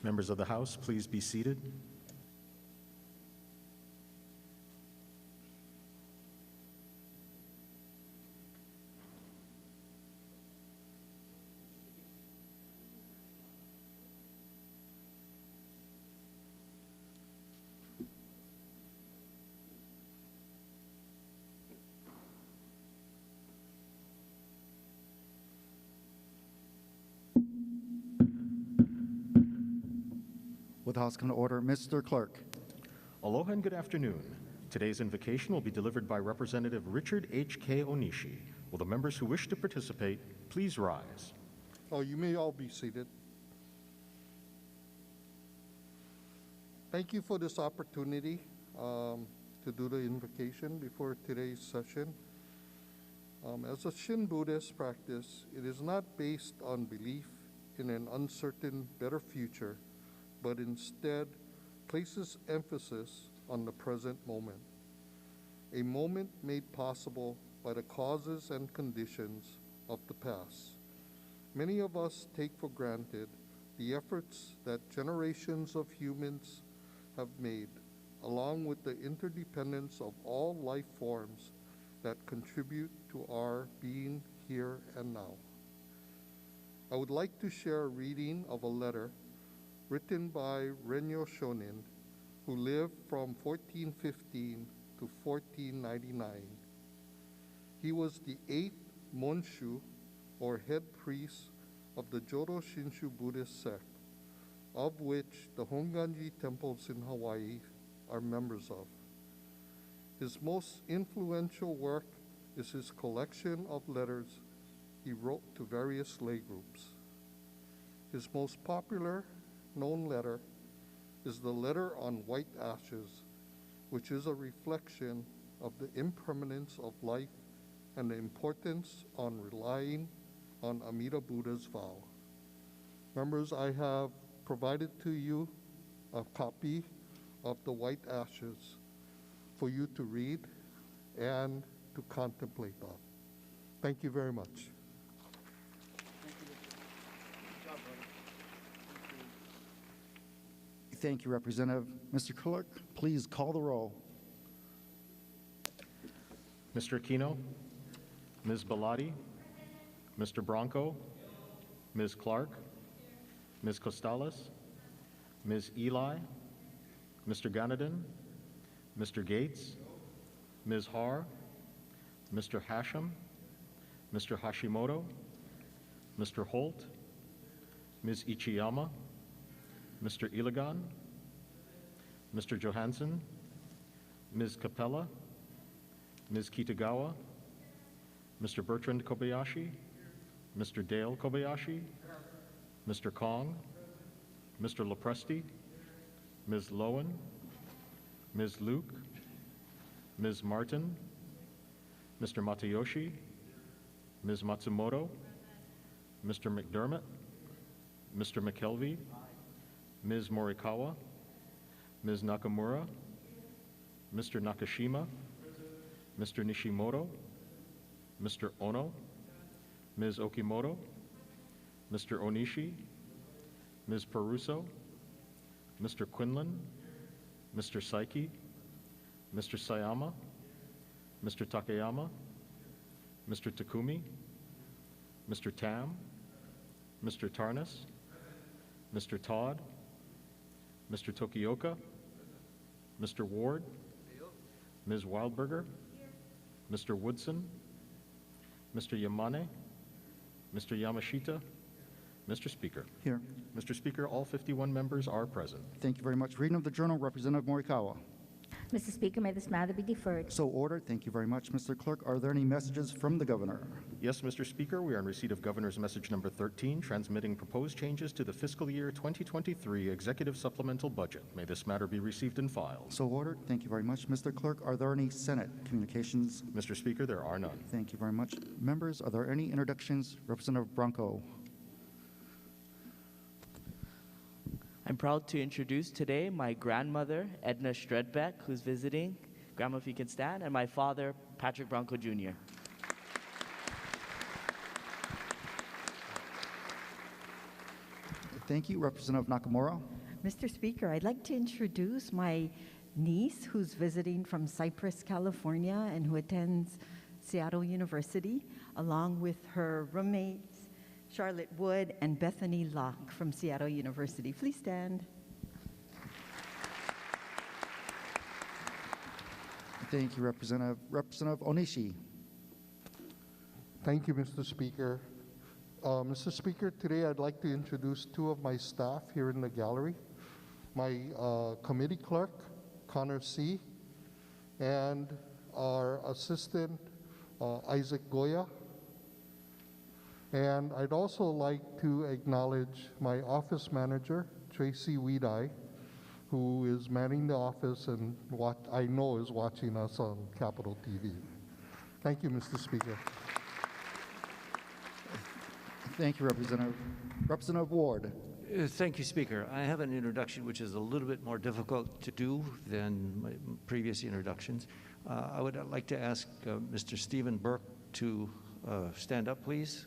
Members of the House, please be seated. Will the House come to order? Mr. Clerk. Aloha and good afternoon. Today's invocation will be delivered by Representative Richard H.K. Onishi. Will the members who wish to participate please rise? Oh, you may all be seated. Thank you for this opportunity to do the invocation before today's session. As a Shin Buddhist practice, it is not based on belief in an uncertain, better future, but instead places emphasis on the present moment, a moment made possible by the causes and conditions of the past. Many of us take for granted the efforts that generations of humans have made, along with the interdependence of all life forms that contribute to our being here and now. I would like to share a reading of a letter written by Renyo Shonin, who lived from 1415 to 1499. He was the 8th Monshu, or head priest of the Jodo Shinshu Buddhist sect, of which the Honganji temples in Hawaii are members of. His most influential work is his collection of letters he wrote to various lay groups. His most popular known letter is the Letter on White Ashes, which is a reflection of the impermanence of life and the importance on relying on Amida Buddha's vow. Members, I have provided to you a copy of the White Ashes for you to read and to contemplate on. Thank you very much. Thank you, Representative. Mr. Clerk, please call the roll. Mr. Aquino, Ms. Bellotti, Mr. Bronco, Ms. Clark, Ms. Costales, Ms. Eli, Mr. Ganadin, Mr. Gates, Ms. Har, Mr. Hashem, Mr. Hashimoto, Mr. Holt, Ms. Ichiyama, Mr. Iligan, Mr. Johansson, Ms. Capella, Ms. Kitagawa, Mr. Bertrand Kobayashi, Mr. Dale Kobayashi, Mr. Kong, Mr. Lopresti, Ms. Lowen, Ms. Luke, Ms. Martin, Mr. Matayoshi, Ms. Matsumoto, Mr. McDermott, Mr. McKelvey, Ms. Morikawa, Ms. Nakamura, Mr. Nakashima, Mr. Nishimoto, Mr. Ono, Ms. Okimoto, Mr. Onishi, Ms. Peruso, Mr. Quinlan, Mr. Saiki, Mr. Sayama, Mr. Takayama, Mr. Takumi, Mr. Tam, Mr. Tarnas, Mr. Todd, Mr. Tokioka, Mr. Ward, Ms. Wildberger, Mr. Woodson, Mr. Yamane, Mr. Yamashita, Mr. Speaker. Here. Mr. Speaker, all 51 members are present. Thank you very much. Reading of the Journal, Representative Morikawa. Mr. Speaker, may this matter be deferred. So ordered. Thank you very much, Mr. Clerk. Are there any messages from the Governor? Yes, Mr. Speaker, we are in receipt of Governor's Message number 13, transmitting proposed changes to the fiscal year 2023 Executive Supplemental Budget. May this matter be received and filed. So ordered. Thank you very much, Mr. Clerk. Are there any Senate communications? Mr. Speaker, there are none. Thank you very much. Members, are there any introductions? Representative Bronco. I'm proud to introduce today my grandmother, Edna Stredbeck, who's visiting. Grandma, if you can stand, and my father, Patrick Bronco Jr. Thank you. Representative Nakamura. Mr. Speaker, I'd like to introduce my niece who's visiting from Cypress, California, and who attends Seattle University, along with her roommates, Charlotte Wood and Bethany Locke from Seattle University. Please stand. Thank you, Representative. Representative Onishi. Thank you, Mr. Speaker. Mr. Speaker, today I'd like to introduce two of my staff here in the gallery. My committee clerk, Connor C., and our assistant, Isaac Goya. And I'd also like to acknowledge my office manager, Tracy Weedeye, who is manning the office and what I know is watching us on Capitol TV. Thank you, Mr. Speaker. Thank you, Representative. Representative Ward. Thank you, Speaker. I have an introduction which is a little bit more difficult to do than my previous introductions. I would like to ask Mr. Stephen Burke to stand up, please.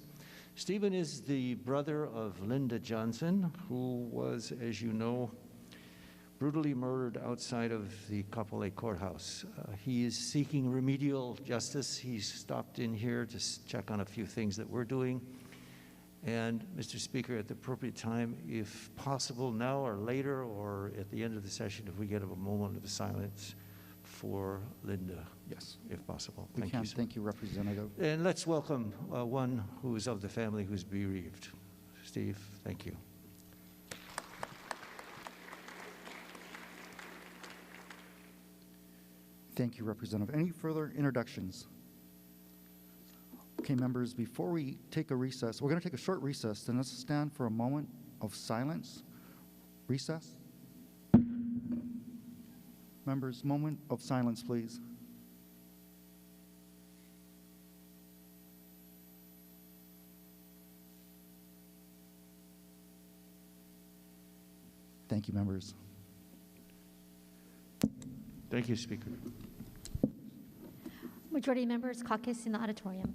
Stephen is the brother of Linda Johnson, who was, as you know, brutally murdered outside of the Kapolei courthouse. He is seeking remedial justice. He's stopped in here to check on a few things that we're doing. And Mr. Speaker, at the appropriate time, if possible now or later or at the end of the session, if we get a moment of silence for Linda. Yes. If possible. We Thank can. you, sir. Thank you, Representative. And let's welcome one who is of the family who's bereaved. Steve, thank you. Thank you, Representative. Any further introductions? Okay, members, before we take a recess, we're going to take a short recess, then let's stand for a moment of silence. Recess. Members, moment of silence, please. Thank you, members. Thank you, Speaker. Majority members caucus in the auditorium.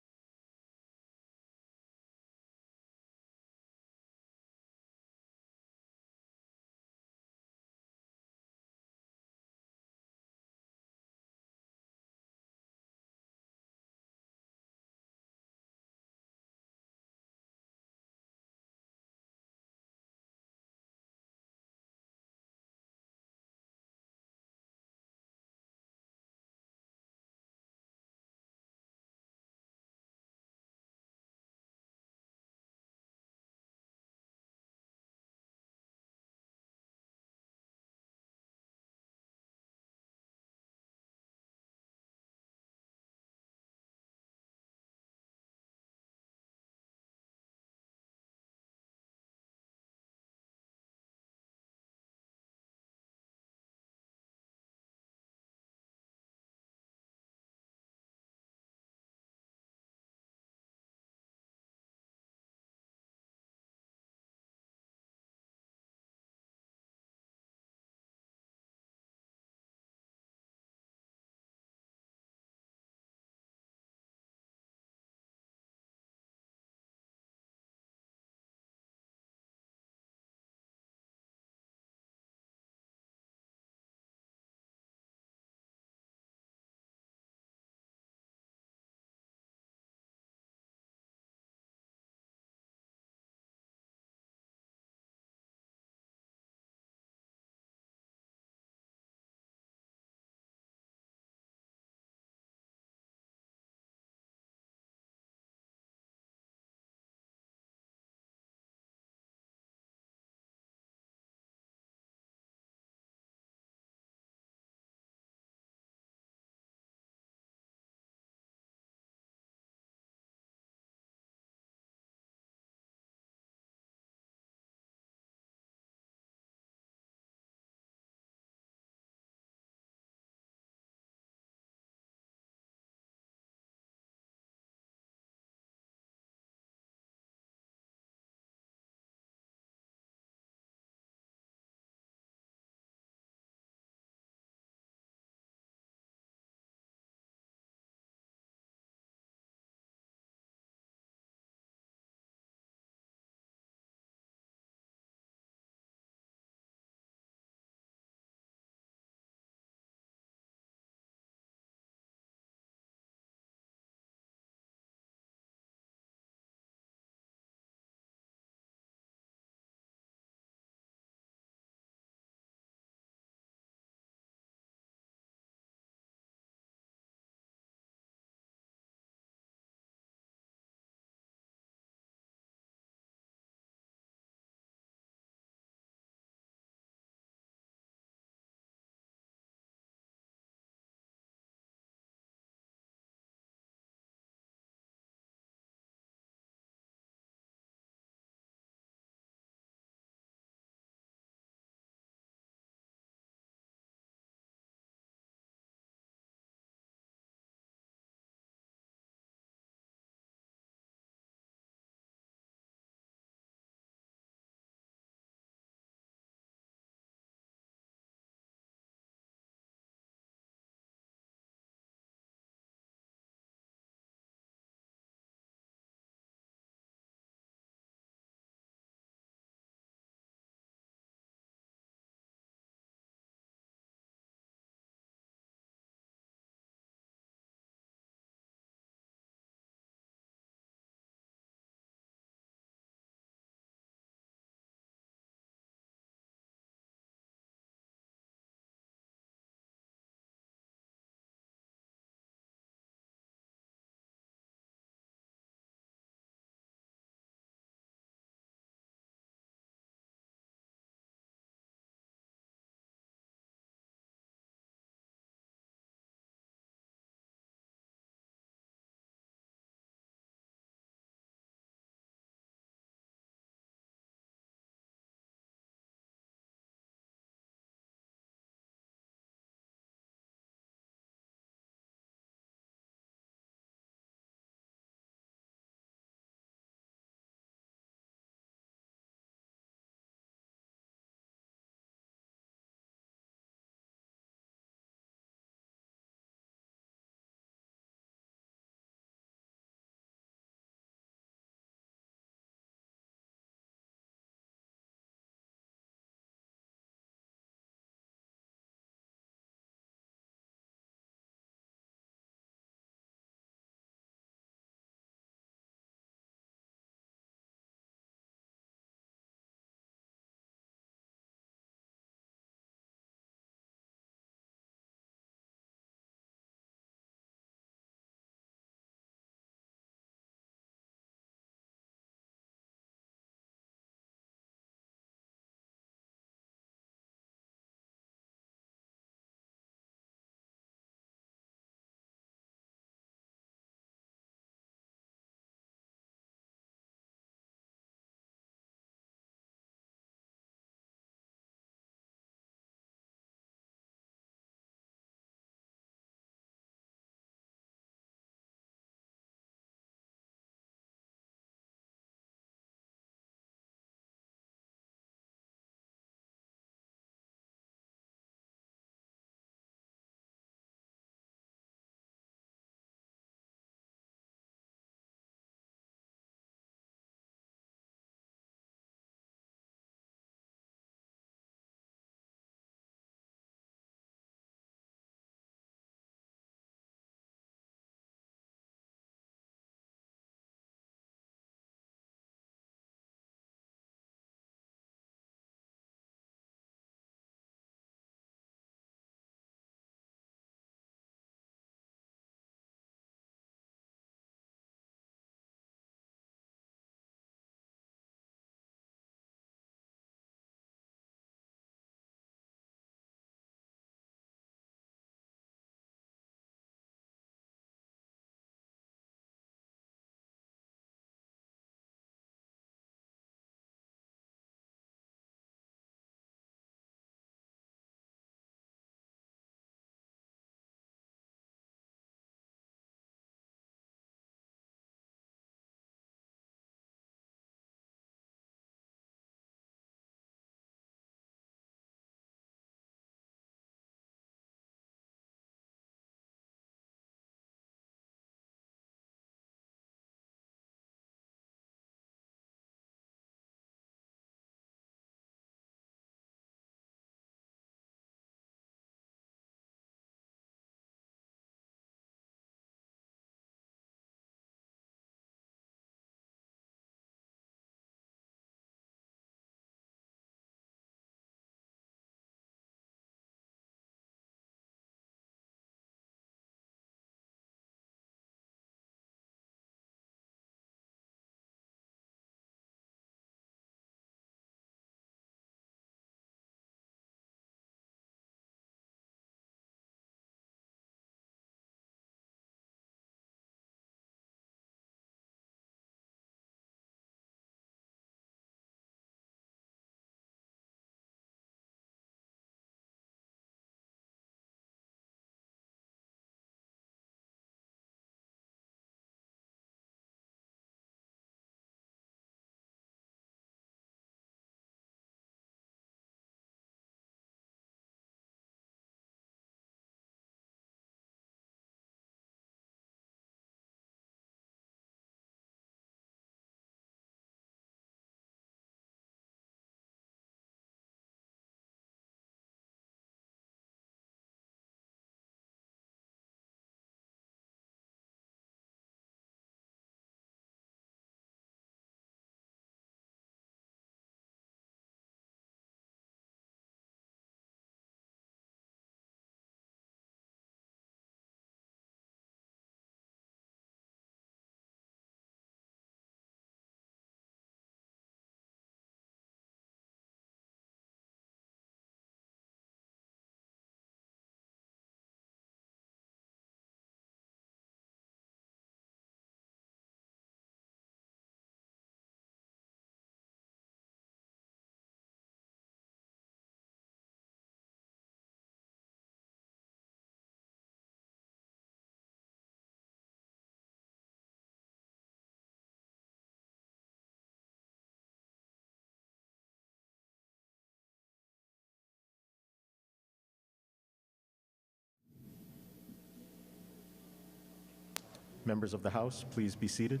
Members of the House, please be seated.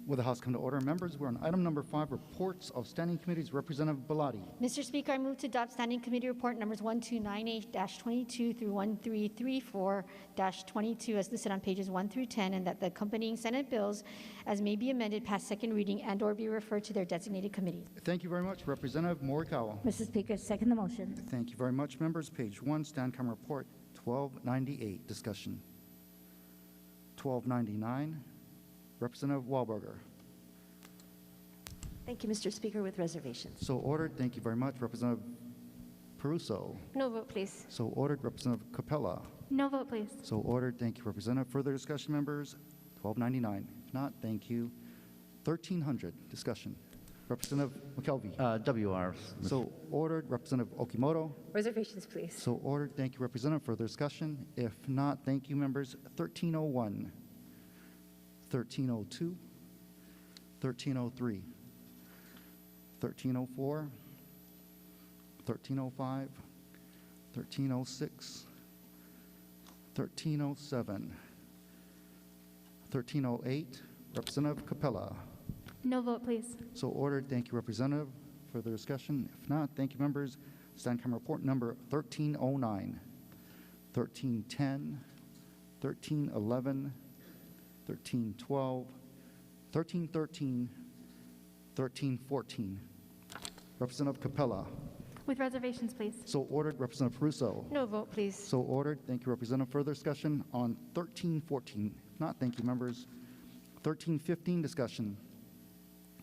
Will the House come to order? Members, we're on item number 5, reports of standing committees. Representative Belatti. Mr. Speaker, I move to adopt Standing Committee Report numbers 1298-22 through 1334-22 as listed on pages 1 through 10, and that the accompanying Senate bills, as may be amended, pass second reading and/or be referred to their designated committees. Thank you very much. Representative Morikawa. Mr. Speaker, second the motion. Thank you very much, members. Page 1, Stand-Come Report 1298, discussion. 1299, Representative Wahlberger. Thank you, Mr. Speaker, with reservations. So ordered. Thank you very much. Representative Peruso. No vote, please. So ordered. Representative Capella. No vote, please. So ordered. Thank you, Representative. Further discussion, members? 1299. If not, thank you. 1300, discussion. Representative McKelvey. WR. So ordered. Representative Okimoto. Reservations, please. So ordered. Thank you, Representative. Further discussion? If not, thank you, members. 1301, 1302, 1303, 1304, 1305, 1306, 1307, 1308, Representative Capella. No vote, please. So ordered. Thank you, Representative. Further discussion? If not, thank you, members. Stand-Come Report number 1309, 1310, 1311, 1312, 1313, 1314. Representative Capella. With reservations, please. So ordered. Representative Peruso. No vote, please. So ordered. Thank you, Representative. Further discussion on 1314? If not, thank you, members. 1315, discussion.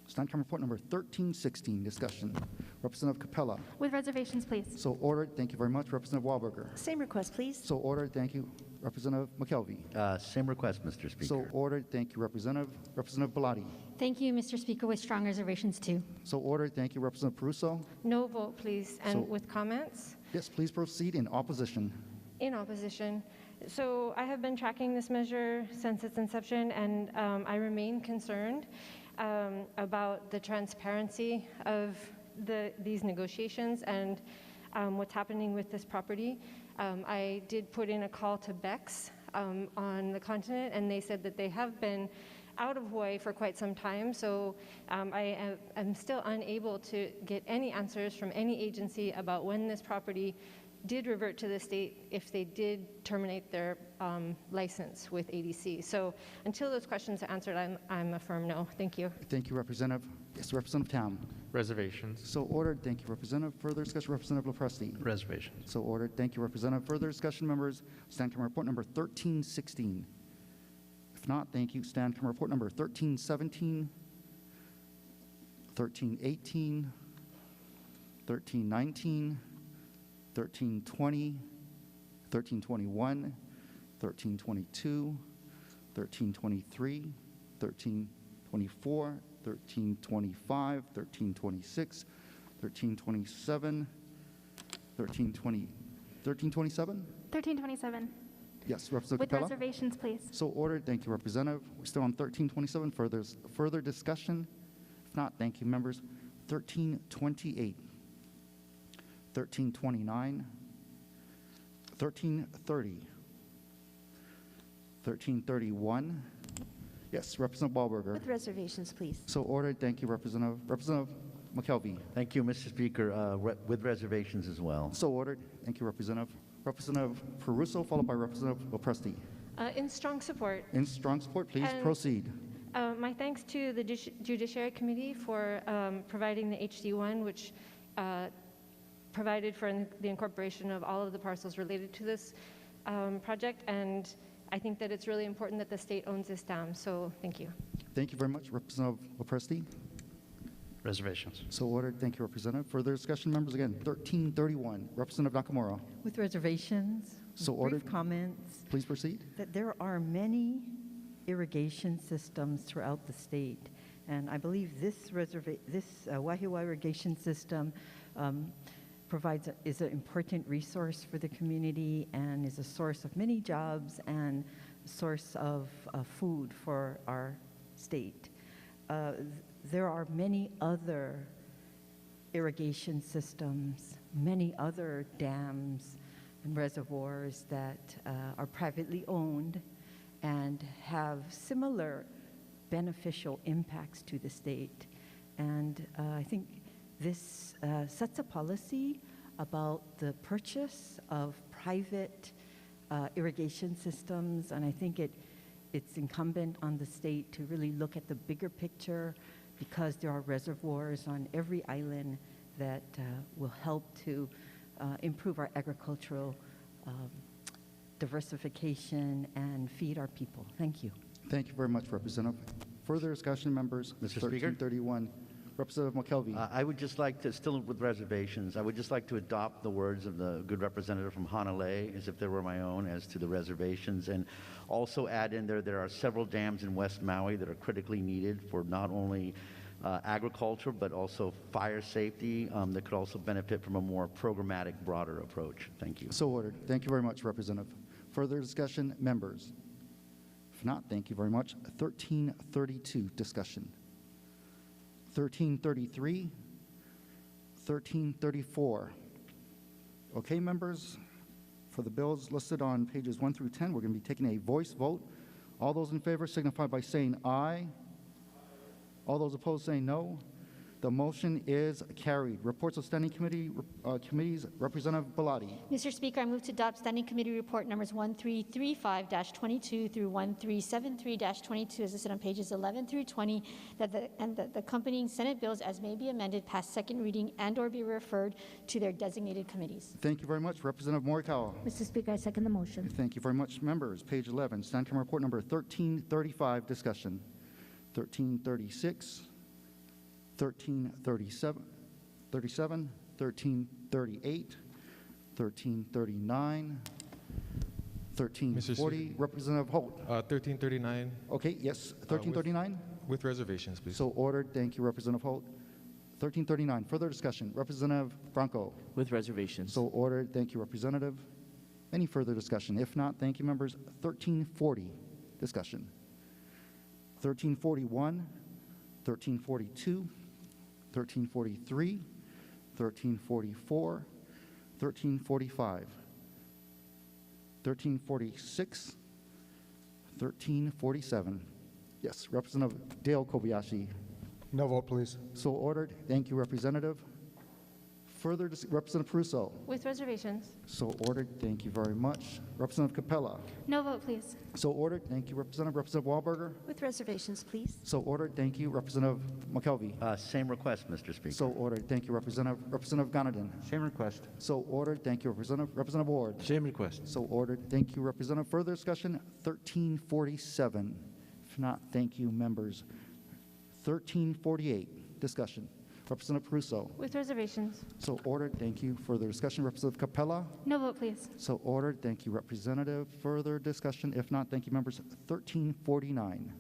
Stand-Come Report number 1316, discussion. Representative Capella. With reservations, please. So ordered. Thank you very much. Representative Wahlberger. Same request, please. So ordered. Thank you. Representative McKelvey. Same request, Mr. Speaker. So ordered. Thank you, Representative. Representative Belatti. Thank you, Mr. Speaker, with strong reservations, too. So ordered. Thank you, Representative Peruso. No vote, please. And So- with comments? Yes, please proceed in opposition. In opposition. So I have been tracking this measure since its inception, and I remain concerned about the transparency of these negotiations and what's happening with this property. I did put in a call to BEX on the continent, and they said that they have been out of Hawaii for quite some time, so I am still unable to get any answers from any agency about when this property did revert to the state, if they did terminate their license with ADC. So until those questions are answered, I'm a firm no. Thank you. Thank you, Representative. Yes, Representative Tam. Reservations. So ordered. Thank you, Representative. Further discussion, Representative LaPresti. Reservations. So ordered. Thank you, Representative. Further discussion, members. Stand-Come Report number 1316. If not, thank you. Stand-Come Report number 1317, 1318, 1319, 1320, 1321, 1322, 1323, 1324, 1325, 1326, 1327, 1320, 1327? 1327. Yes, Representative With Capella. reservations, please. So ordered. Thank you, Representative. We're still on 1327. Further discussion? If not, thank you, members. 1328, 1329, 1330, 1331. Yes, Representative Wahlberger. With reservations, please. So ordered. Thank you, Representative. Representative McKelvey. Thank you, Mr. Speaker, with reservations as well. So ordered. Thank you, Representative. Representative Peruso, followed by Representative LaPresti. In strong support. In strong support, please And- proceed. My thanks to the Judiciary Committee for providing the HD1, which provided for the incorporation of all of the parcels related to this project, and I think that it's really important that the state owns this dam, so thank you. Thank you very much, Representative LaPresti. Reservations. So ordered. Thank you, Representative. Further discussion, members? Again, 1331. Representative Nakamura. With reservations, So with ordered. brief comments, Please proceed. that there are many irrigation systems throughout the state, and I believe this Wahiawa irrigation system is an important resource for the community and is a source of many jobs and source of food for our state. There are many other irrigation systems, many other dams and reservoirs that are privately owned and have similar beneficial impacts to the state. And I think this sets a policy about the purchase of private irrigation systems, and I think it's incumbent on the state to really look at the bigger picture, because there are reservoirs on every island that will help to improve our agricultural diversification and feed our people. Thank you. Thank you very much, Representative. Further discussion, members? Mr. Speaker? 1331. Representative McKelvey. I would just like to, still with reservations, I would just like to adopt the words of the good representative from Hanalei as if they were my own as to the reservations, and also add in there are several dams in West Maui that are critically needed for not only agriculture but also fire safety that could also benefit from a more programmatic, broader approach. Thank you. So ordered. Thank you very much, Representative. Further discussion, members? If not, thank you very much. 1332, discussion. 1333, 1334. Okay, members, for the bills listed on pages 1 through 10, we're going to be taking a voice vote. All those in favor signify by saying aye. All those opposed saying no. The motion is carried. Reports of standing committees, Representative Bellotti. Mr. Speaker, I move to adopt Standing Committee Report numbers 1335-22 through 1373-22 as listed on pages 11 through 20, that the accompanying Senate bills as may be amended pass second reading and/or be referred to their designated committees. Thank you very much. Representative Morikawa. Mr. Speaker, I second the motion. Thank you very much, members. Page 11, Standing Committee Report number 1335, discussion. 1336, 1337, 1338, 1339, 1340. Representative Holt. 1339. Okay, yes, 1339? With reservations, please. So ordered. Thank you, Representative Holt. 1339. Further discussion. Representative Branco. With reservations. So ordered. Thank you, Representative. Any further discussion? If not, thank you, members. 1340. Discussion. 1341, 1342, 1343, 1344, 1345, 1346, 1347. Yes, Representative Dale Kobayashi. No vote, please. So ordered. Thank you, Representative. Further, Representative Prusso. With reservations. So ordered. Thank you very much. Representative Capella. No vote, please. So ordered. Thank you, Representative. Representative Wahlberger. With reservations, please. So ordered. Thank you, Representative McKelvey. Same request, Mr. Speaker. So ordered. Thank you, Representative. Representative Ganadin. Same request. So ordered. Thank you, Representative. Representative Ward. Same request. So ordered. Thank you, Representative. Further discussion. 1347. If not, thank you, members. 1348. Discussion. Representative Prusso. With reservations. So ordered. Thank you. Further discussion. Representative Capella. No vote, please. So ordered. Thank you, Representative. Further discussion. If not, thank you, members. 1349,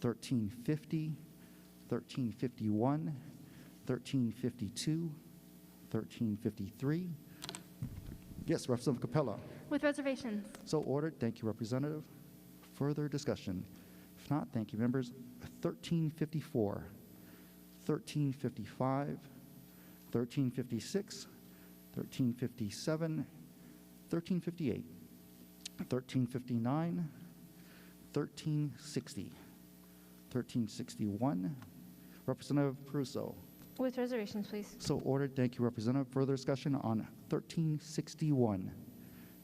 1350, 1351, 1352, 1353. Yes, Representative Capella. With reservations. So ordered. Thank you, Representative. Further discussion. If not, thank you, members. 1354. 1355, 1356, 1357, 1358, 1359, 1360, 1361. Representative Prusso. With reservations, please. So ordered. Thank you, Representative. Further discussion on 1361.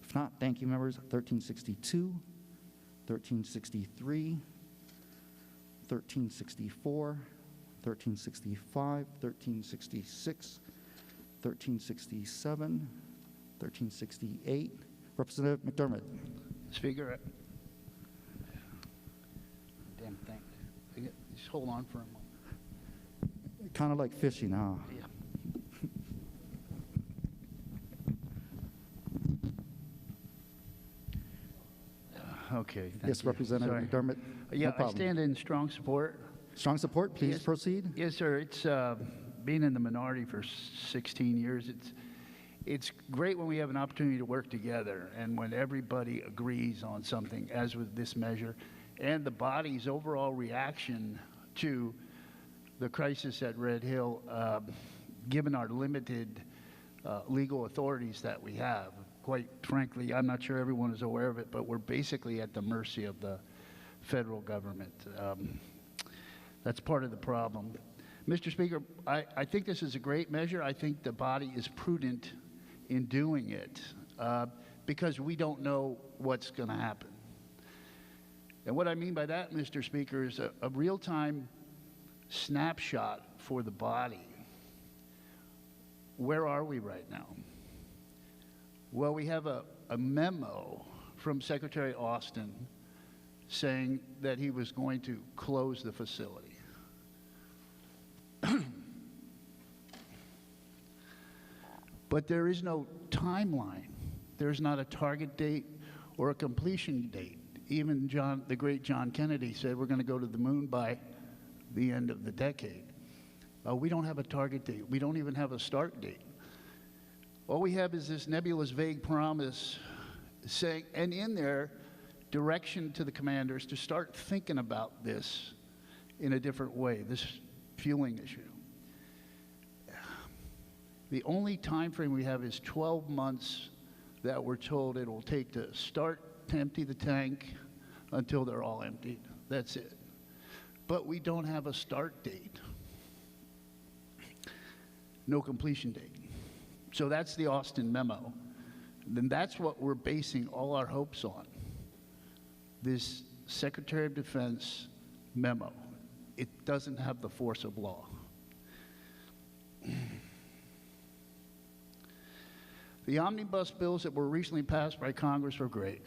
If not, thank you, members. 1362, 1363, 1364, 1365, 1366, 1367, 1368. Representative McDermott. Speaker, damn thing. Just hold on for a moment. Kind of like fishing, huh? Yeah. Okay. Thank Yes, you. Representative Sorry. McDermott. Yeah, No I problem. stand in strong support. Strong support. Please Yes. proceed. Yes, sir. It's being in the minority for 16 years. it's great when we have an opportunity to work together and when everybody agrees on something, as with this measure, and the body's overall reaction to the crisis at Red Hill, given our limited legal authorities that we have. Quite frankly, I'm not sure everyone is aware of it, but we're basically at the mercy of the federal government. That's part of the problem. Mr. Speaker, I think this is a great measure. I think the body is prudent in doing it because we don't know what's going to happen. And what I mean by that, Mr. Speaker, is a real-time snapshot for the body. Where are we right now? Well, we have a memo from Secretary Austin saying that he was going to close the facility. But there is no timeline. There's not a target date or a completion date. Even the great John Kennedy said we're going to go to the moon by the end of the decade. We don't have a target date. We don't even have a start date. All we have is this nebulous, vague promise saying, and in there, direction to the commanders to start thinking about this in a different way, this fueling issue. The only time frame we have is 12 months that we're told it will take to start to empty the tank until they're all emptied. That's it. But we don't have a start date. No completion date. So that's the Austin memo. Then that's what we're basing all our hopes on. This Secretary of Defense memo. It doesn't have the force of law. The omnibus bills that were recently passed by Congress were great.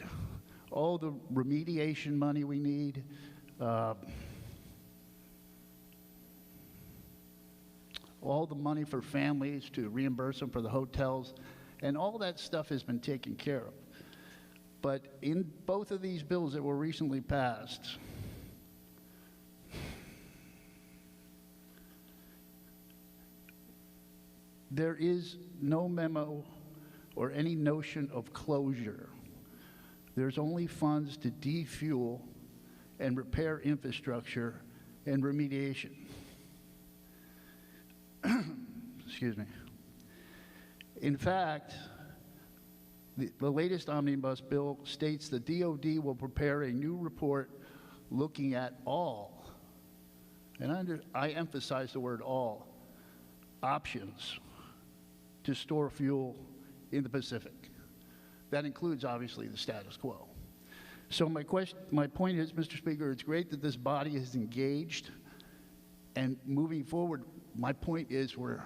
All the remediation money we need, all the money for families to reimburse them for the hotels, and all that stuff has been taken care of. But in both of these bills that were recently passed, there is no memo or any notion of closure. There's only funds to defuel and repair infrastructure and remediation. Excuse me. In fact, the latest omnibus bill states the DOD will prepare a new report looking at all, and I emphasize the word all, options to store fuel in the Pacific. That includes, obviously, the status quo. So my point is, Mr. Speaker, it's great that this body is engaged, and moving forward, my point is we're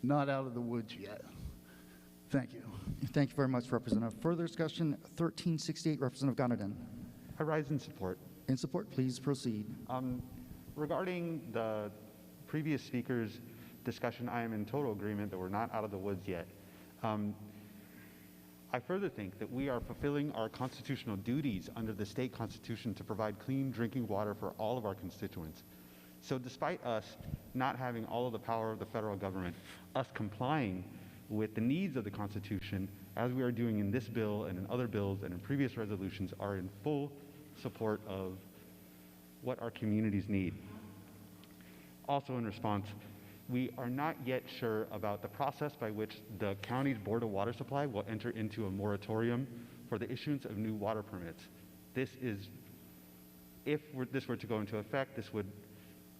not out of the woods yet. Thank you. Thank you very much, Representative. Further discussion, 1368, Representative Gonadan. I rise in support. In support, please proceed. Regarding the previous speaker's discussion, I am in total agreement that we're not out of the woods yet. I further think that we are fulfilling our constitutional duties under the state constitution to provide clean drinking water for all of our constituents. So despite us not having all of the power of the federal government, us complying with the needs of the Constitution, as we are doing in this bill and in other bills and in previous resolutions, are in full support of what our communities need. Also in response, we are not yet sure about the process by which the county's Board of Water Supply will enter into a moratorium for the issuance of new water permits. This is, if this were to go into effect, this would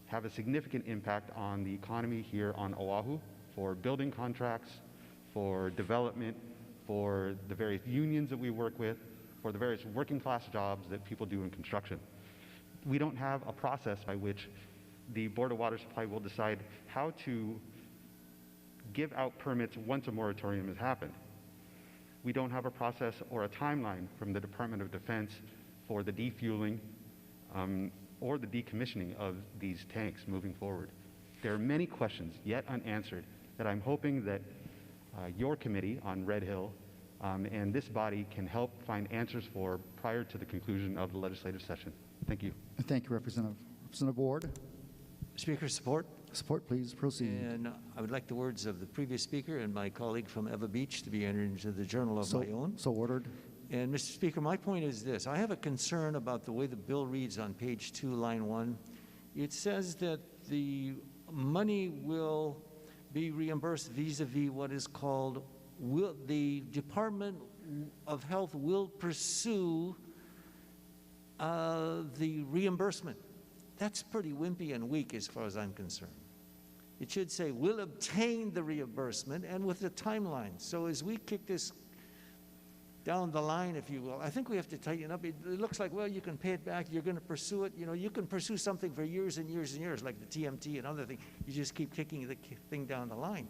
have a significant impact on the economy here on Oahu for building contracts, for development, for the various unions that we work with, for the various working class jobs that people do in construction. We don't have a process by which the Board of Water Supply will decide how to give out permits once a moratorium has happened. We don't have a process or a timeline from the Department of Defense for the defueling or the decommissioning of these tanks moving forward. There are many questions yet unanswered that I'm hoping that your committee on Red Hill and this body can help find answers for prior to the conclusion of the legislative session. Thank you. Thank you, Representative. Representative Ward. Speaker, support. Support, please proceed. And I would like the words of the previous speaker and my colleague from Eva Beach to be entered into the journal of my own. So ordered. And Mr. Speaker, my point is this. I have a concern about the way the bill reads on page 2, line 1. It says that the money will be reimbursed vis-a-vis what is called, the Department of Health will pursue the reimbursement. That's pretty wimpy and weak as far as I'm concerned. It should say, will obtain the reimbursement and with the timeline. So as we kick this down the line, if you will, I think we have to tighten up. It looks like, well, you can pay it back, you're going to pursue it. You know, you can pursue something for years and years and years, like the TMT and other things. You just keep kicking the thing down the line.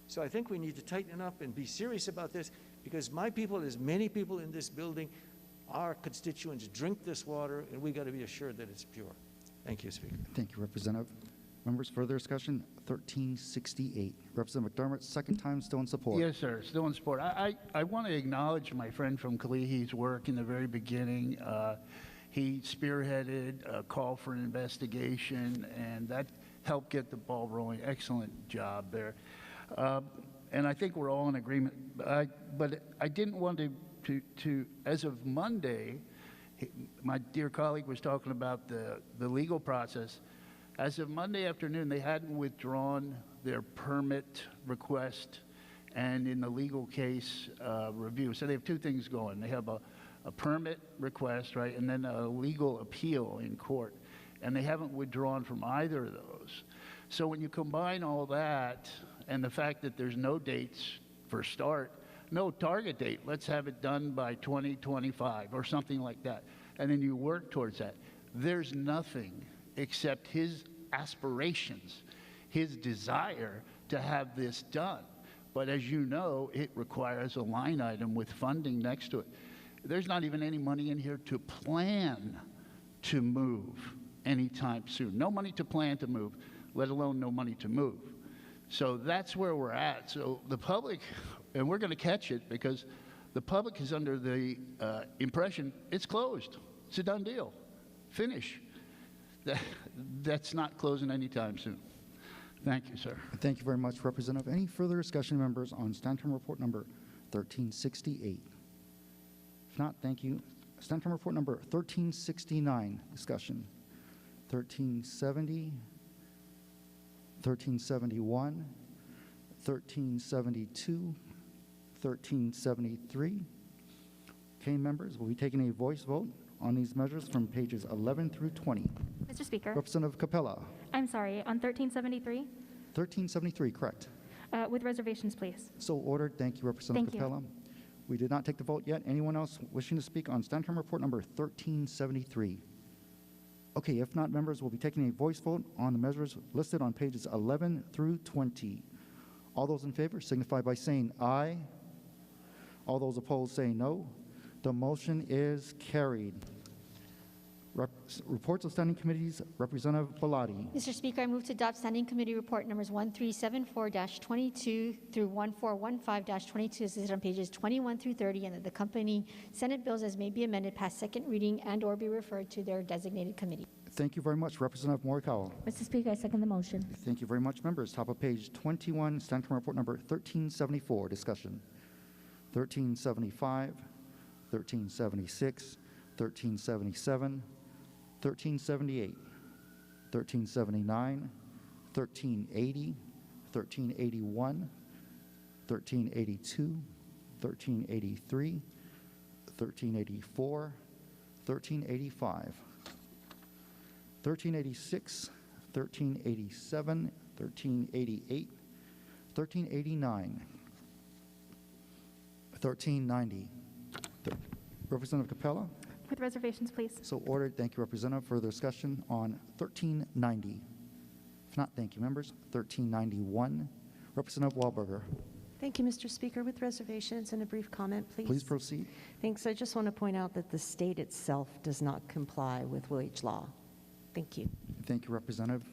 So I think we need to tighten up and be serious about this, because my people, as many people in this building, our constituents drink this water, and we got to be assured that it's pure. Thank you, Speaker. Thank you, Representative. Members, further discussion? 1368. Representative McDermott, second time still in support. Yes, sir, still in support. I want to acknowledge my friend from Kalihi's work in the very beginning. He spearheaded a call for an investigation, and that helped get the ball rolling. Excellent job there. And I think we're all in agreement. But I didn't want to as of Monday, my dear colleague was talking about the legal process. As of Monday afternoon, they hadn't withdrawn their permit request and in the legal case review. So they have two things going. They have a permit request, right, and then a legal appeal in court. And they haven't withdrawn from either of those. So when you combine all that and the fact that there's no dates for start, no target date, let's have it done by 2025 or something like that, and then you work towards that. There's nothing except his aspirations, his desire to have this done. But as you know, it requires a line item with funding next to it. There's not even any money in here to plan to move anytime soon. No money to plan to move, let alone no money to move. So that's where we're at. So the public, and we're going to catch it because the public is under the impression it's closed. It's a done deal. Finish. That's not closing anytime soon. Thank you, sir. Thank you very much, Representative. Any further discussion, members, on Stand Time Report number 1368? If not, thank you. Stand Time Report number 1369, discussion. 1370, 1371, 1372, 1373. Okay, members, we'll be taking a voice vote on these measures from pages 11 through 20. Mr. Speaker. Representative Capella. I'm sorry, on 1373? 1373, correct. With reservations, please. So ordered. Thank you, Representative Capella. We did not take the vote yet. Anyone else wishing to speak on Stand Time Report number 1373? Okay, if not, members, we'll be taking a voice vote on the measures listed on pages 11 through 20. All those in favor signify by saying aye. All those opposed say no. The motion is carried. Reports of standing committees, Representative Bellotti. Mr. Speaker, I move to adopt Standing Committee Report numbers 1374-22 through 1415-22 as listed on pages 21 through 30, and that the accompanying Senate bills as may be amended pass second reading and or be referred to their designated committee. Thank you very much, Representative Morikawa. Mr. Speaker, I second the motion. Thank you very much, members. Top of page 21, Standing Report number 1374, discussion. 1375, 1376, 1377, 1378, 1379, 1380, 1381, 1382, 1383, 1384, 1385, 1386, 1387, 1388, 1389, 1390. Representative Capella? With reservations, please. So ordered. Thank you, Representative. Further discussion on 1390. If not, thank you, members. 1391. Representative Wahlberger. Thank you, Mr. Speaker. With reservations and a brief comment, please. Please proceed. Thanks. I just want to point out that the state itself does not comply with wage law. Thank you. Thank you, Representative.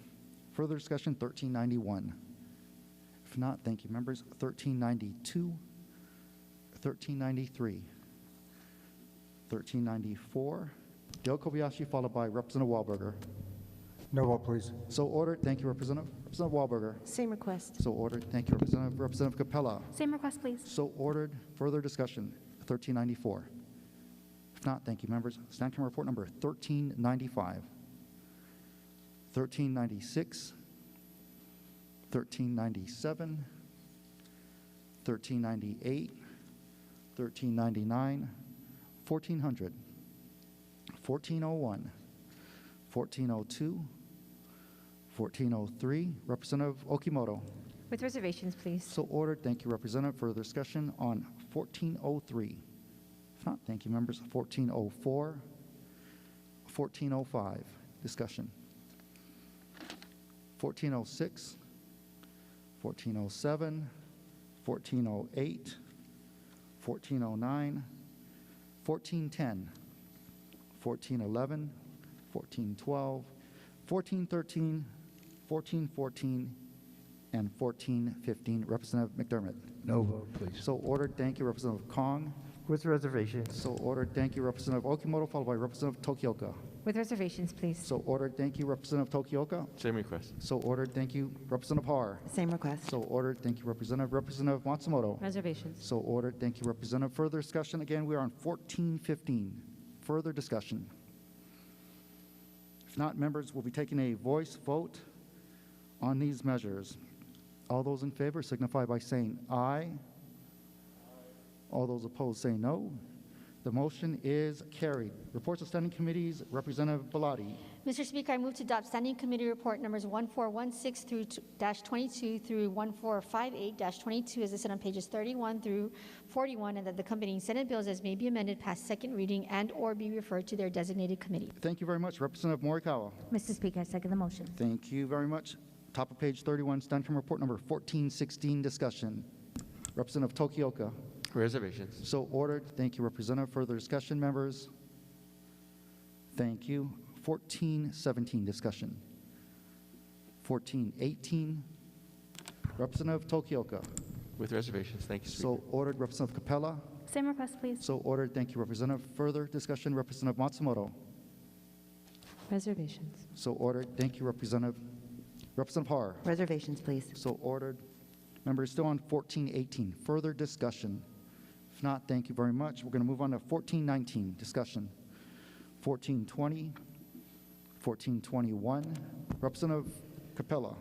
Further discussion, 1391. If not, thank you, members. 1392, 1393, 1394. Dale Kobayashi, followed by Representative Wahlberger. No vote, please. So ordered. Thank you, Representative. Representative Wahlberger. Same request. So ordered. Thank you, Representative. Representative Capella. Same request, please. So ordered. Further discussion, 1394. If not, thank you, members. Stand Camera Report number 1395, 1396, 1397, 1398, 1399, 1400, 1401, 1402, 1403. Representative Okimoto. With reservations, please. So ordered. Thank you, Representative. Further discussion on 1403. If not, thank you, members. 1404, 1405. Discussion. 1406, 1407, 1408, 1409, 1410, 1411, 1412, 1413, 1414, and 1415. Representative McDermott. No vote, please. So ordered. Thank you, Representative Kong. With reservations. So ordered. Thank you, Representative Okimoto, followed by Representative Tokioka. With reservations, please. So ordered. Thank you, Representative Tokioka. Same request. So ordered. Thank you, Representative Har. Same request. So ordered. Thank you, Representative. Representative Matsumoto. Reservations. So ordered. Thank you, Representative. Further discussion. Again, we are on 1415. Further discussion. If not, members will be taking a voice vote on these measures. All those in favor signify by saying aye. All those opposed say no. The motion is carried. Reports of standing committees, Representative Bellotti. Mr. Speaker, I move to adopt Standing Committee Report numbers 1416 through -22 through 1458-22 as listed on pages 31 through 41, and that the accompanying Senate bills as may be amended pass second reading and/or be referred to their designated committee. Thank you very much. Representative Morikawa. Mr. Speaker, I second the motion. Thank you very much. Top of page 31, standing report number 1416, discussion. Representative Tokioka. Reservations. So ordered. Thank you, Representative. Further discussion, members? Thank you. 1417, discussion. 1418, Representative Tokioka. With reservations. Thank you, Speaker. So ordered. Representative Capella. Same request, please. So ordered. Thank you, Representative. Further discussion, Representative Matsumoto. Reservations. So ordered. Thank you, Representative. Representative Har. Reservations, please. So ordered. Members, still on 1418. Further discussion. If not, thank you very much. We're going to move on to 1419, discussion. 1420, 1421. Representative Capella.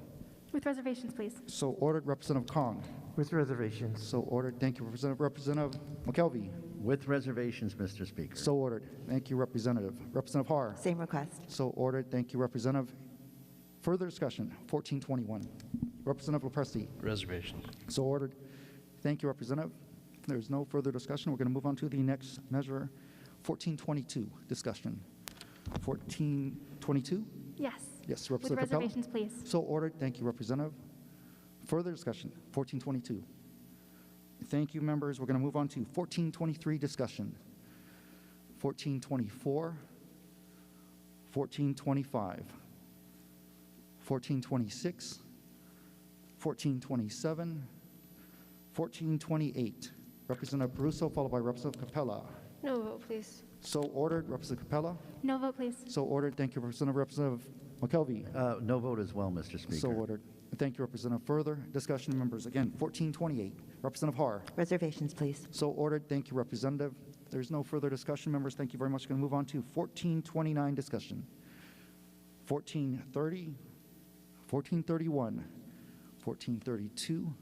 With reservations, please. So ordered. Representative Kong. With reservations. So ordered. Thank you, Representative. Representative McKelvey. With reservations, Mr. Speaker. So ordered. Thank you, Representative. Representative Har. Same request. So ordered. Thank you, Representative. Further discussion. 1421. Representative LaPresti. Reservations. So ordered. Thank you, Representative. If there's no further discussion, we're going to move on to the next measure, 1422, discussion. 1422? Yes. Yes, With Representative Capella. reservations, please. So ordered. Thank you, Representative. Further discussion, 1422. Thank you, members. We're going to move on to 1423, discussion. 1424, 1425, 1426, 1427, 1428. Representative Peruso, followed by Representative Capella. No vote, please. So ordered. Representative Capella. No vote, please. So ordered. Thank you, Representative. Representative McKelvey. No vote as well, Mr. Speaker. So ordered. Thank you, Representative. Further discussion, members. Again, 1428. Representative Har. Reservations, please. So ordered. Thank you, Representative. There's no further discussion, members. Thank you very much. Going to move on to 1429 discussion. 1430, 1431, 1432,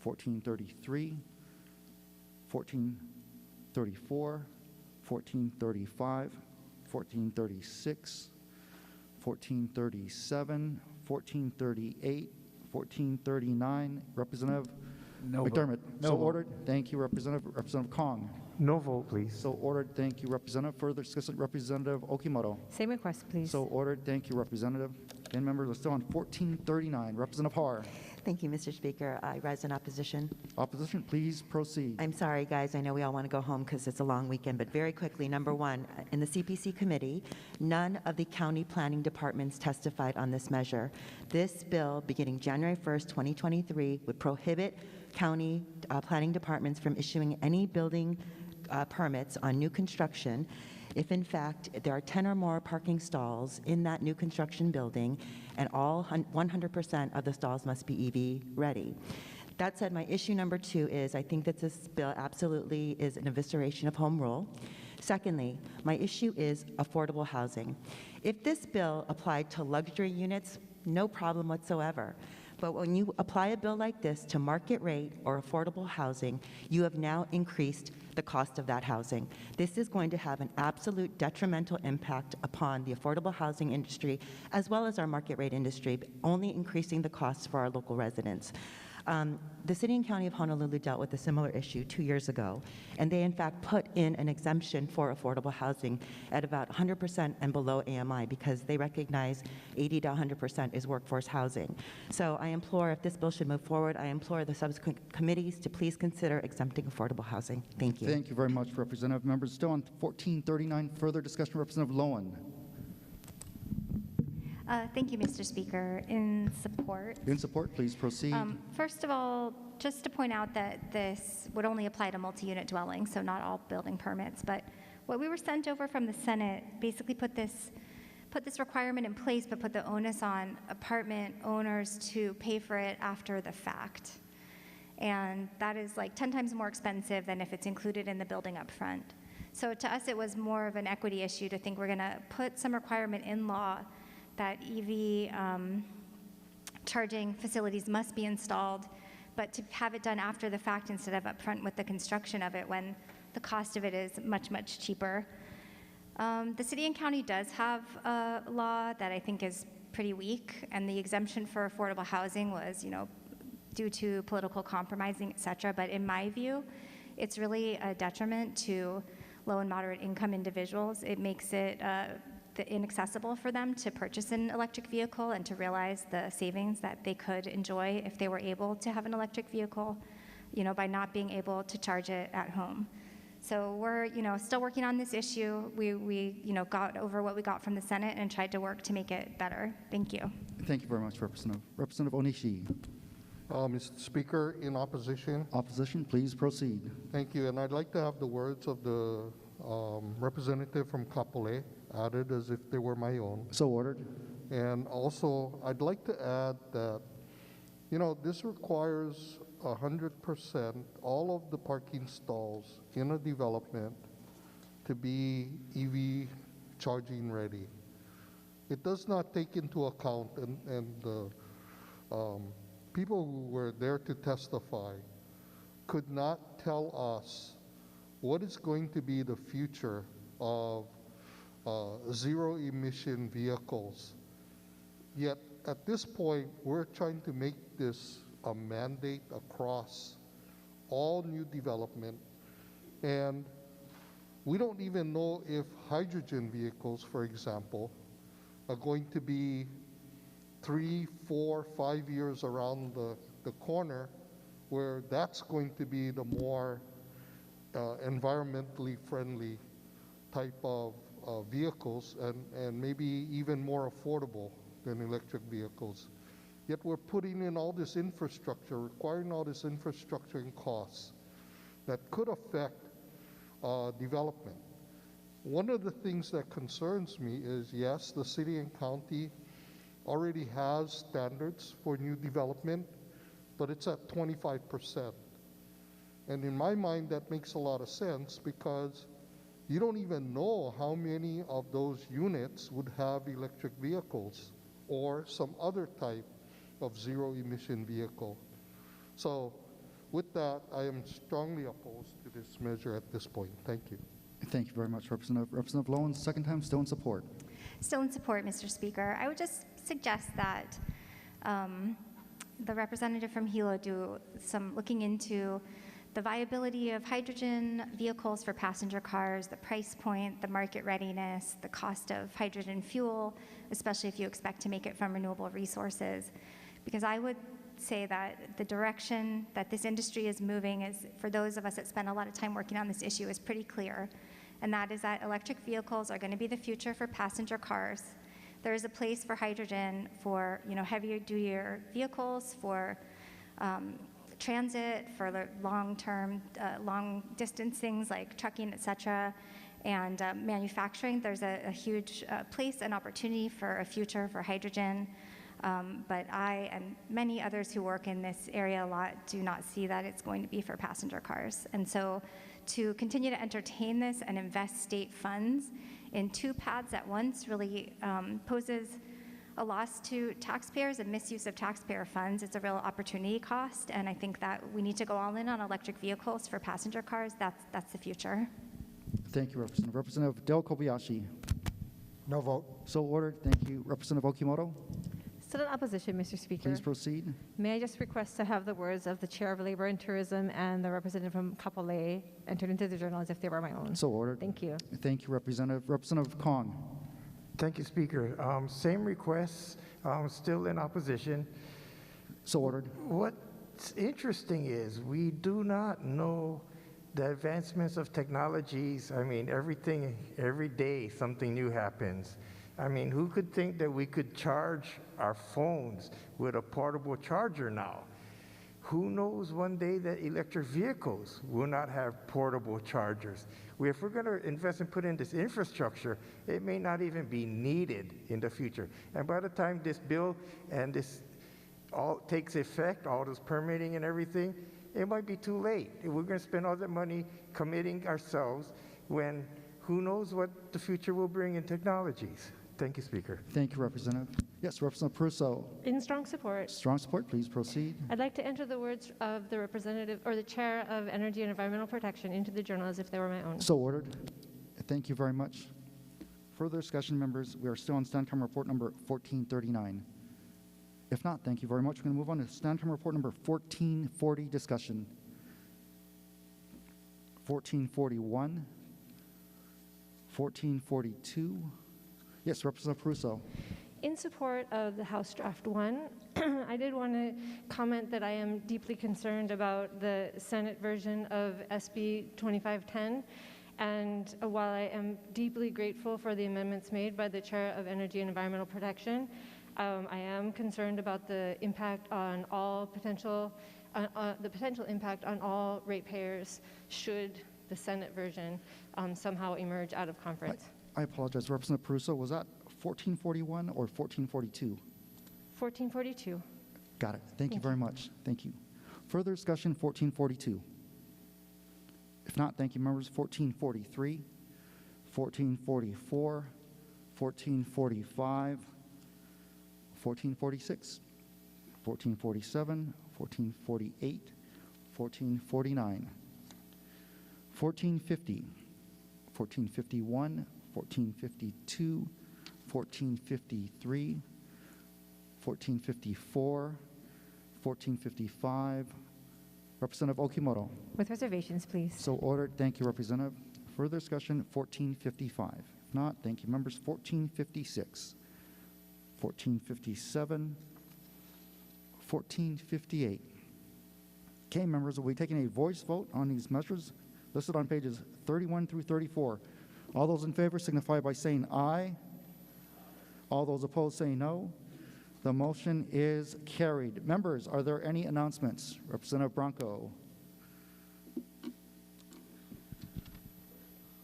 1433, 1434, 1435, 1436, 1437, 1438, 1439. Representative No vote. McDermott. No So vote. ordered. Thank you, Representative. Representative Kong. No vote, please. So ordered. Thank you, Representative. Further discussion, Representative Okimoto. Same request, please. So ordered. Thank you, Representative. Again, members, we're still on 1439. Representative Har. Thank you, Mr. Speaker. I rise in opposition. Opposition, please proceed. I'm sorry, guys. I know we all want to go home because it's a long weekend, but very quickly, number one, in the CPC committee, none of the county planning departments testified on this measure. This bill, beginning January 1st, 2023, would prohibit county planning departments from issuing any building permits on new construction. if in fact there are 10 or more parking stalls in that new construction building, and all 100% of the stalls must be EV ready. That said, my issue number 2 is I think that this bill absolutely is an evisceration of home rule. Secondly, my issue is affordable housing. If this bill applied to luxury units, no problem whatsoever. But when you apply a bill like this to market rate or affordable housing, you have now increased the cost of that housing. This is going to have an absolute detrimental impact upon the affordable housing industry as well as our market rate industry, only increasing the costs for our local residents. The City and County of Honolulu dealt with a similar issue 2 years ago, and they in fact put in an exemption for affordable housing at about 100% and below AMI because they recognize 80 to 100% is workforce housing. So I implore, if this bill should move forward, I implore the subsequent committees to please consider exempting affordable housing. Thank you. Thank you very much, Representative. Members, still on 1439, further discussion, Representative Lowen. Thank you, Mr. Speaker. In support. In support, please proceed. First of all, just to point out that this would only apply to multi-unit dwellings, so not all building permits. But what we were sent over from the Senate basically put this requirement in place, but put the onus on apartment owners to pay for it after the fact. And that is like 10 times more expensive than if it's included in the building up front. So to us, it was more of an equity issue to think we're going to put some requirement in law that EV charging facilities must be installed, but to have it done after the fact instead of upfront with the construction of it when the cost of it is much, much cheaper. The city and county does have a law that I think is pretty weak, and the exemption for affordable housing was, due to political compromising, et cetera. But in my view, it's really a detriment to low and moderate income individuals. It makes it inaccessible for them to purchase an electric vehicle and to realize the savings that they could enjoy if they were able to have an electric vehicle, by not being able to charge it at home. So we're, still working on this issue. We got over what we got from the Senate and tried to work to make it better. Thank you. Thank you very much, Representative. Representative Onishi. Mr. Speaker, in opposition. Opposition, please proceed. Thank you, and I'd like to have the words of the representative from Kapolei added as if they were my own. So ordered. And also, I'd like to add that, this requires 100% all of the parking stalls in a development to be EV charging ready. It does not take into account, and the people who were there to testify could not tell us what is going to be the future of zero-emission vehicles. Yet, at this point, we're trying to make this a mandate across all new development, and we don't even know if hydrogen vehicles, for example, are going to be 3, 4, 5 years around the corner, where that's going to be the more environmentally friendly type of vehicles, and maybe even more affordable than electric vehicles. Yet we're putting in all this infrastructure, requiring all this infrastructure and costs that could affect development. One of the things that concerns me is, yes, the city and county already has standards for new development, but it's at 25%. And in my mind, that makes a lot of sense because you don't even know how many of those units would have electric vehicles or some other type of zero-emission vehicle. So with that, I am strongly opposed to this measure at this point. Thank you. Thank you very much, Representative. Representative Lowen, second time, still in support. Still in support, Mr. Speaker. I would just suggest that the representative from Hilo do some looking into the viability of hydrogen vehicles for passenger cars, the price point, the market readiness, the cost of hydrogen fuel, especially if you expect to make it from renewable resources. Because I would say that the direction that this industry is moving is, for those of us that spend a lot of time working on this issue, is pretty clear. And that is that electric vehicles are going to be the future for passenger cars. There is a place for hydrogen for heavier duty vehicles, for transit, for the long-term, long-distance things like trucking, et cetera. and manufacturing. There's a huge place and opportunity for a future for hydrogen. But I and many others who work in this area a lot do not see that it's going to be for passenger cars. And so to continue to entertain this and invest state funds in two paths at once really poses a loss to taxpayers and misuse of taxpayer funds. It's a real opportunity cost, and I think that we need to go all in on electric vehicles for passenger cars. That's the future. Thank you, Representative. Representative Del Kobayashi. No vote. So ordered. Thank you. Representative Okimoto, Still in opposition, Mr. Speaker. please proceed. May I just request to have the words of the Chair of Labor and Tourism and the representative from Kapolei entered into the journal as if they were my own. So ordered. Thank you. Thank you, Representative. Representative Kong. Thank you, Speaker. Same requests, still in opposition. So ordered. What's interesting is we do not know the advancements of technologies. I mean, every day something new happens. I mean, who could think that we could charge our phones with a portable charger now? Who knows one day that electric vehicles will not have portable chargers? If we're going to invest and put in this infrastructure, it may not even be needed in the future. And by the time this bill and this all takes effect, all this permitting and everything, it might be too late. We're going to spend all that money committing ourselves when who knows what the future will bring in technologies. Thank you, Speaker. Thank you, Representative. Yes, Representative Prusso. In strong support, Strong support. Please proceed. I'd like to enter the words of the representative or the Chair of Energy and Environmental Protection into the journal as if they were my own. So ordered. Thank you very much. Further discussion, members? We are still on Stand Time Report number 1439. If not, thank you very much. We're going to move on to Stand Time Report number 1440, discussion. 1441, 1442. Yes, Representative Prusso. In support of the House Draft 1, I did want to comment that I am deeply concerned about the Senate version of SB 2510. And while I am deeply grateful for the amendments made by the Chair of Energy and Environmental Protection, I am concerned about the impact on all potential impact on all ratepayers should the Senate version somehow emerge out of conference. I apologize. Representative Prusso, was that 1441 or 1442? 1442. Got it. Thank you very much. Thank you. Further discussion, 1442. If not, thank you, members. 1443, 1444, 1445, 1446, 1447, 1448, 1449, 1450, 1451, 1452, 1453, 1454, 1455. Representative Okimoto. With reservations, please. So ordered. Thank you, Representative. Further discussion, 1455. If not, thank you, members. 1456, 1457, 1458. Okay, members, we'll be taking a voice vote on these measures listed on pages 31 through 34. All those in favor signify by saying aye. All those opposed say no. The motion is carried. Members, are there any announcements? Representative Branco.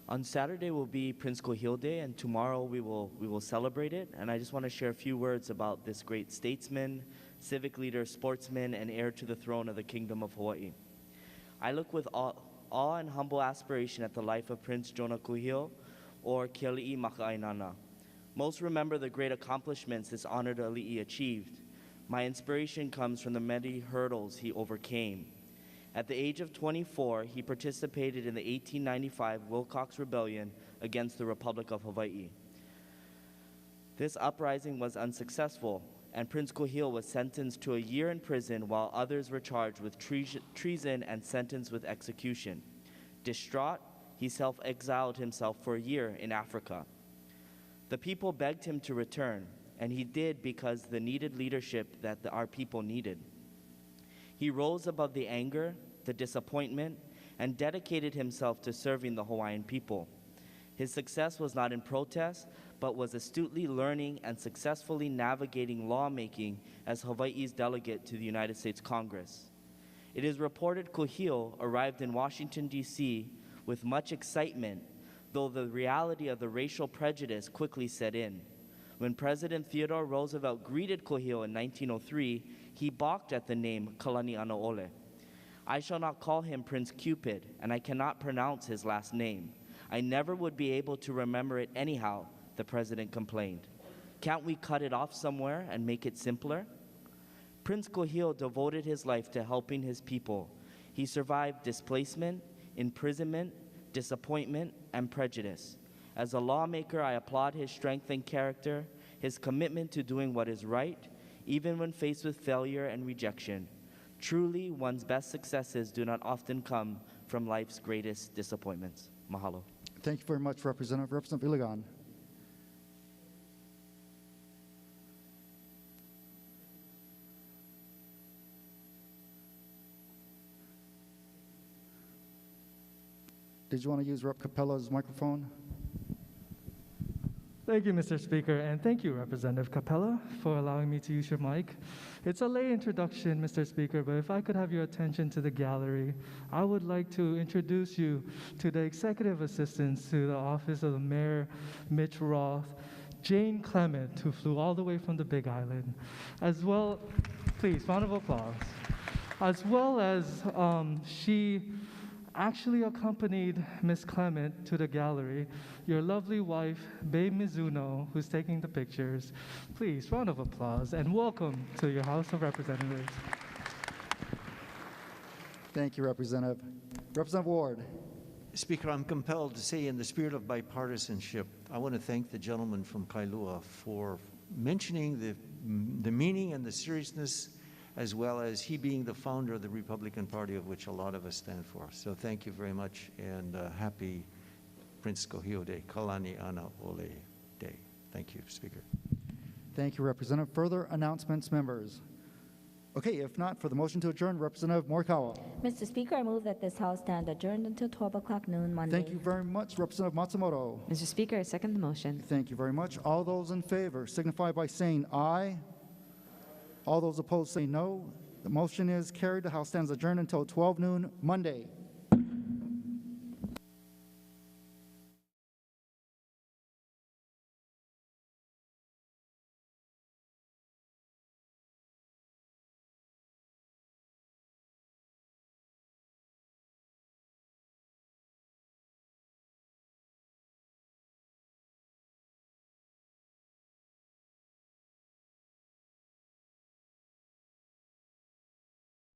On Saturday will be Prince Cohil Day, and tomorrow we will celebrate it. And I just want to share a few words about this great statesman, civic leader, sportsman, and heir to the throne of the Kingdom of Hawaii. I look with awe and humble aspiration at the life of Prince Jonah Kuhil, or Keali'i Maka'ainana. Most remember the great accomplishments this honored ali'i achieved. My inspiration comes from the many hurdles he overcame. At the age of 24, he participated in the 1895 Wilcox Rebellion against the Republic of Hawaii. This uprising was unsuccessful, and Prince Cohil was sentenced to a year in prison while others were charged with treason and sentenced with execution. Distraught, he self-exiled himself for a year in Africa. The people begged him to return, and he did because the needed leadership that our people needed. He rose above the anger, the disappointment, and dedicated himself to serving the Hawaiian people. His success was not in protest, but was astutely learning and successfully navigating lawmaking as Hawaii's delegate to the United States Congress. It is reported Cohil arrived in Washington, D.C. with much excitement, though the reality of the racial prejudice quickly set in. When President Theodore Roosevelt greeted Kuhio in 1903, he balked at the name Kalani'anaole. I shall not call him Prince Cupid, and I cannot pronounce his last name. I never would be able to remember it anyhow, the president complained. Can't we cut it off somewhere and make it simpler? Prince Kuhio devoted his life to helping his people. He survived displacement, imprisonment, disappointment, and prejudice. As a lawmaker, I applaud his strength and character, his commitment to doing what is right, even when faced with failure and rejection. Truly, one's best successes do not often come from life's greatest disappointments. Mahalo. Thank you very much, Representative. Representative Iligan. Did you want to use Rep. Capella's microphone? Thank you, Mr. Speaker, and thank you, Representative Capella, for allowing me to use your mic. It's a late introduction, Mr. Speaker, but if I could have your attention to the gallery, I would like to introduce you to the executive assistants to the office of the Mayor Mitch Roth, Jane Clement, who flew all the way from the Big Island, as well, please, round of applause, as well as she actually accompanied Ms. Clement to the gallery, your lovely wife, Babe Mizuno, who's taking the pictures. Please, round of applause, and welcome to your House of Representatives. Thank you, Representative. Representative Ward. Speaker, I'm compelled to say, in the spirit of bipartisanship, I want to thank the gentleman from Kailua for mentioning the meaning and the seriousness, as well as he being the founder of the Republican Party, of which a lot of us stand for. So thank you very much, and happy Prince Kuhio Day, Kalani'anaole Day. Thank you, Speaker. Thank you, Representative. Further announcements, members? Okay, if not, for the motion to adjourn, Representative Morikawa. Mr. Speaker, I move that this House stand adjourned until 12 o'clock noon Monday. Thank you very much, Representative Matsumoto. Mr. Speaker, I second the motion. Thank you very much. All those in favor signify by saying aye. All those opposed say no. The motion is carried. The House stands adjourned until 12 noon Monday.